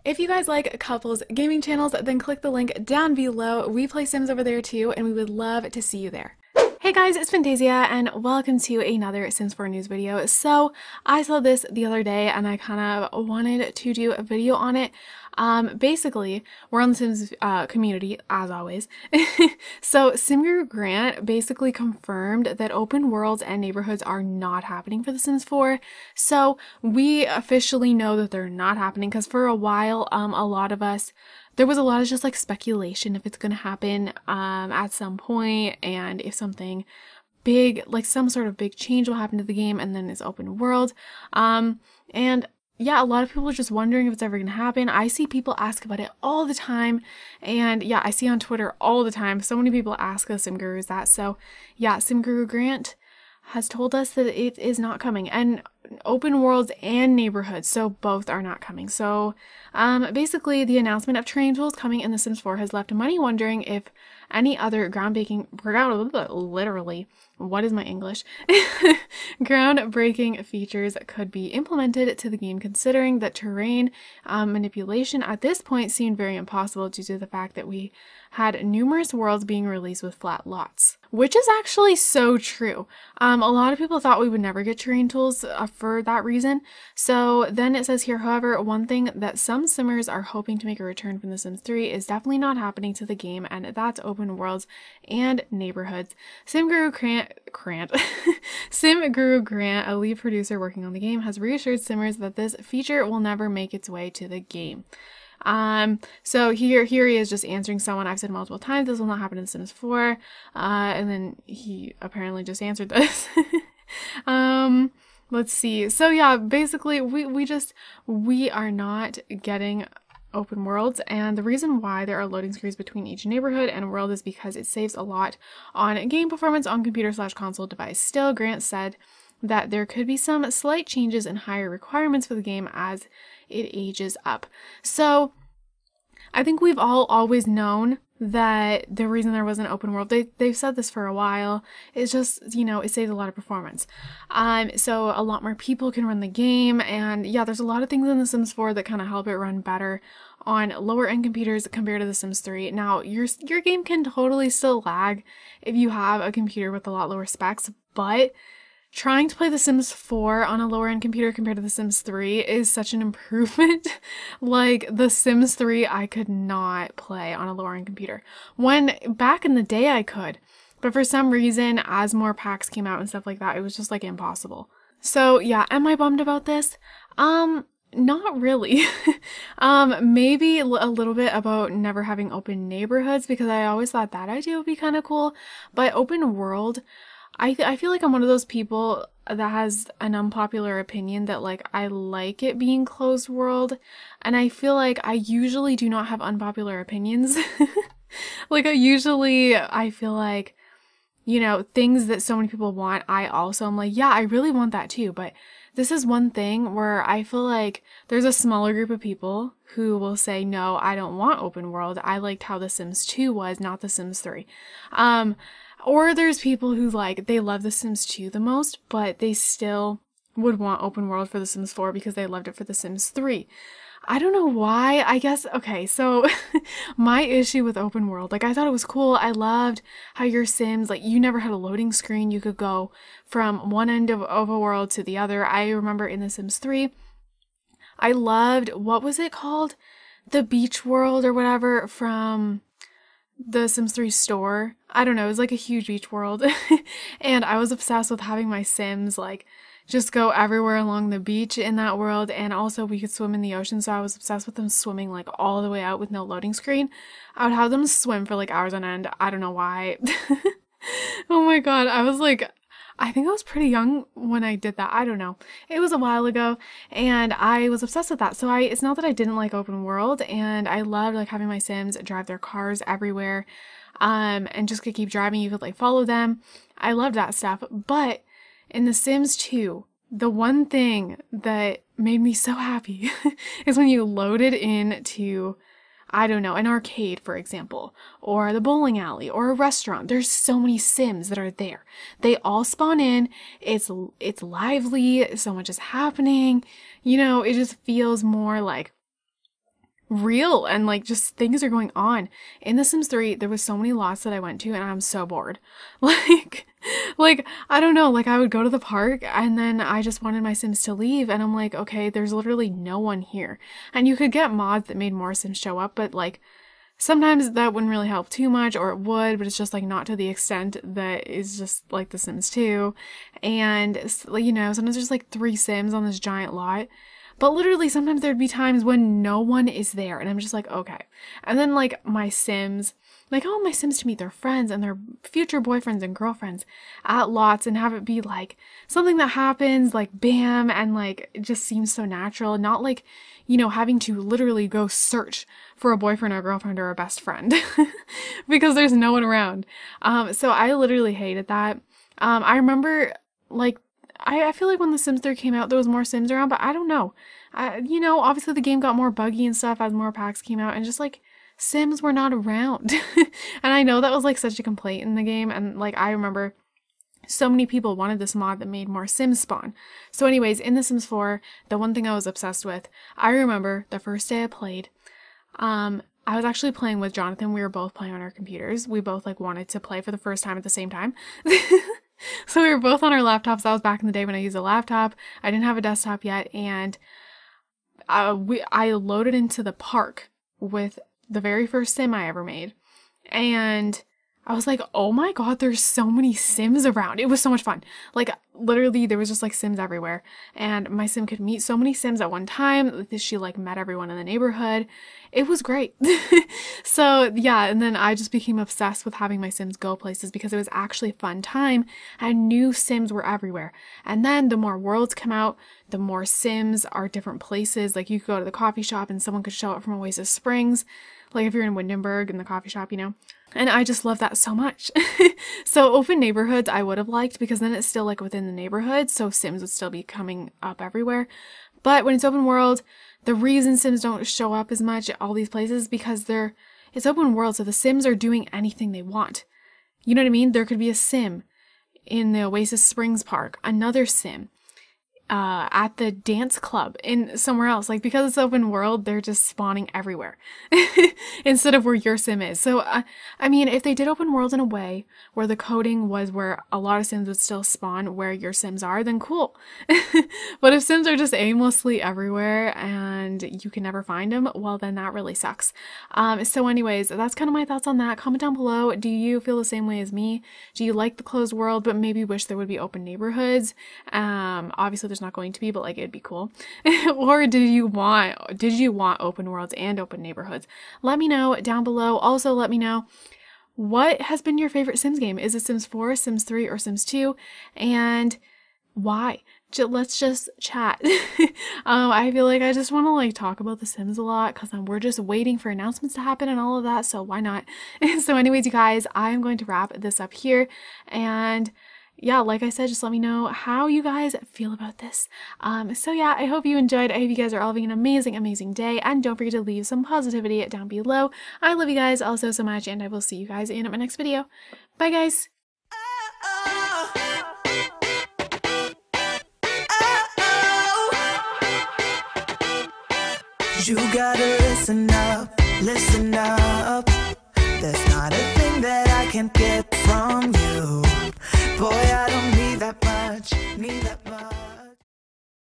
If you guys like couples gaming channels, then click the link down below. We play Sims over there too, and we would love to see you there. Hey guys, it's Fantayzia, and welcome to another Sims 4 news video. So I saw this the other day, and I kind of wanted to do a video on it. Basically, we're on the Sims community, as always. So Sim Grant basically confirmed that open worlds and neighborhoods are not happening for The Sims 4. So we officially know that they're not happening, because for a while, a lot of us, there was a lot of just like speculation if it's going to happen at some point, and if something big, like some sort of big change will happen to the game, and then it's open world. And yeah, a lot of people are just wondering if it's ever going to happen. I see people ask about it all the time, and yeah, I see on Twitter all the time. So many people ask us Sim Gurus that. So yeah, Sim Guru Grant has told us that it is not coming, and open worlds and neighborhoods, so both are not coming. So basically the announcement of terrain tools coming in The Sims 4 has left many wondering if any other literally, what is my English? Groundbreaking features could be implemented to the game, considering that terrain manipulation at this point seemed very impossible due to the fact that we had numerous worlds being released with flat lots. Which is actually so true. A lot of people thought we would never get terrain tools for that reason. So then it says here, however, one thing that some simmers are hoping to make a return from The Sims 3 is definitely not happening to the game, and that's open worlds and neighborhoods. Sim Guru Grant, a lead producer working on the game, has reassured simmers that this feature will never make its way to the game. So here he is just answering someone. I've said multiple times this will not happen in Sims 4, and then he apparently just answered this. Let's see. So yeah, basically we are not getting open worlds, and the reason why there are loading screens between each neighborhood and world is because it saves a lot on game performance on computer/console device. Still, Grant said that there could be some slight changes and higher requirements for the game as it ages up. So I think we've all always known that the reason there wasn't an open world, they've said this for a while, it's just, you know, it saves a lot of performance. So a lot more people can run the game, and yeah, there's a lot of things in The Sims 4 that kind of help it run better on lower end computers compared to The Sims 3. Now, your game can totally still lag if you have a computer with a lot lower specs, but trying to play The Sims 4 on a lower end computer compared to The Sims 3 is such an improvement. Like, The Sims 3 I could not play on a lower end computer. When back in the day I could, but for some reason as more packs came out and stuff like that, it was just like impossible. So yeah, am I bummed about this? Not really. Maybe a little bit about never having open neighborhoods, because I always thought that idea would be kind of cool, but open world, I feel like I'm one of those people that has an unpopular opinion that, like, I like it being closed world, and I feel like I usually do not have unpopular opinions. Like, I feel like, you know, things that so many people want, I also am like, yeah, I really want that too, but this is one thing where I feel like there's a smaller group of people who will say, no, I don't want open world. I liked how The Sims 2 was, not The Sims 3. Or there's people who, like, they love The Sims 2 the most, but they still would want open world for The Sims 4 because they loved it for The Sims 3. I don't know why. I guess, okay, so my issue with open world, like, I thought it was cool. I loved how your Sims, like, you never had a loading screen. You could go from one end of a world to the other. I remember in The Sims 3, I loved, what was it called? The beach world or whatever from The Sims 3 store. I don't know, it was like a huge beach world. And I was obsessed with having my Sims like just go everywhere along the beach in that world, and also we could swim in the ocean, so I was obsessed with them swimming like all the way out with no loading screen. I would have them swim for like hours on end. I don't know why. Oh my god, I was like, I think I was pretty young when I did that. I don't know. It was a while ago, and I was obsessed with that. So it's not that I didn't like open world, and I loved like having my Sims drive their cars everywhere, and just could keep driving. You could like follow them. I loved that stuff. But in The Sims 2, the one thing that made me so happy is when you loaded into, I don't know, an arcade, for example, or the bowling alley, or a restaurant. There's so many Sims that are there. They all spawn in. It's lively. So much is happening. You know, it just feels more like real and like just things are going on. In The Sims 3, there was so many lots that I went to and I'm so bored. Like I don't know, like I would go to the park and then I just wanted my Sims to leave and I'm like, okay, there's literally no one here. And you could get mods that made more Sims show up, but like sometimes that wouldn't really help too much, or it would, but it's just like not to the extent that is just like The Sims 2. And you know, sometimes there's like 3 Sims on this giant lot. But literally sometimes there'd be times when no one is there and I'm just like, okay. And then like my Sims, like I want my Sims to meet their friends and their future boyfriends and girlfriends at lots and have it be like something that happens like bam and like it just seems so natural, not like, you know, having to literally go search for a boyfriend or a girlfriend or a best friend because there's no one around. So I literally hated that. I remember like I feel like when The Sims 3 came out, there was more Sims around, but I don't know. You know, obviously the game got more buggy and stuff as more packs came out, and just like Sims were not around. And I know that was like such a complaint in the game, and like I remember so many people wanted this mod that made more Sims spawn. So anyways, in The Sims 4, the one thing I was obsessed with, I remember the first day I played, I was actually playing with Jonathan. We were both playing on our computers. We both like wanted to play for the first time at the same time. So we were both on our laptops. That was back in the day when I used a laptop. I didn't have a desktop yet, and I loaded into the park with the very first sim I ever made, and I was like, oh my god, there's so many Sims around. It was so much fun. Like, literally, there was just, like, Sims everywhere. And my Sim could meet so many Sims at one time. She, like, met everyone in the neighborhood. It was great. So, yeah, and then I just became obsessed with having my Sims go places because it was actually a fun time, and new Sims were everywhere. And then the more worlds come out, the more Sims are different places. Like, you could go to the coffee shop and someone could show up from Oasis Springs. Like, if you're in Windenburg in the coffee shop, you know? And I just love that so much. So open neighborhoods I would have liked because then it's still like within the neighborhood, so Sims would still be coming up everywhere. But when it's open world, the reason Sims don't show up as much at all these places because it's open world, so the Sims are doing anything they want. You know what I mean? There could be a Sim in the Oasis Springs Park, another Sim at the dance club in somewhere else. Like, because it's open world, they're just spawning everywhere instead of where your Sim is. So I mean, if they did open world in a way where the coding was where a lot of Sims would still spawn where your Sims are, then cool. But if Sims are just aimlessly everywhere and you can never find them, well, then that really sucks. So anyways, that's kind of my thoughts on that. Comment down below. Do you feel the same way as me? Do you like the closed world but maybe wish there would be open neighborhoods? Obviously there's not going to be, but like it'd be cool. Or did you want open worlds and open neighborhoods? Let me know down below. Also let me know, what has been your favorite Sims game? Is it Sims 4, Sims 3, or Sims 2? And why? Let's just chat. I feel like I just want to like talk about The Sims a lot because we're just waiting for announcements to happen and all of that, so why not? So anyways, you guys, I'm going to wrap this up here, and yeah, like I said, just let me know how you guys feel about this. So yeah, I hope you enjoyed. I hope you guys are all having an amazing, amazing day. And don't forget to leave some positivity down below. I love you guys also so much, and I will see you guys in my next video. Bye, guys. You gotta listen up, listen up. There's not a thing that I can't get from you. Boy, I don't need that much, need that much.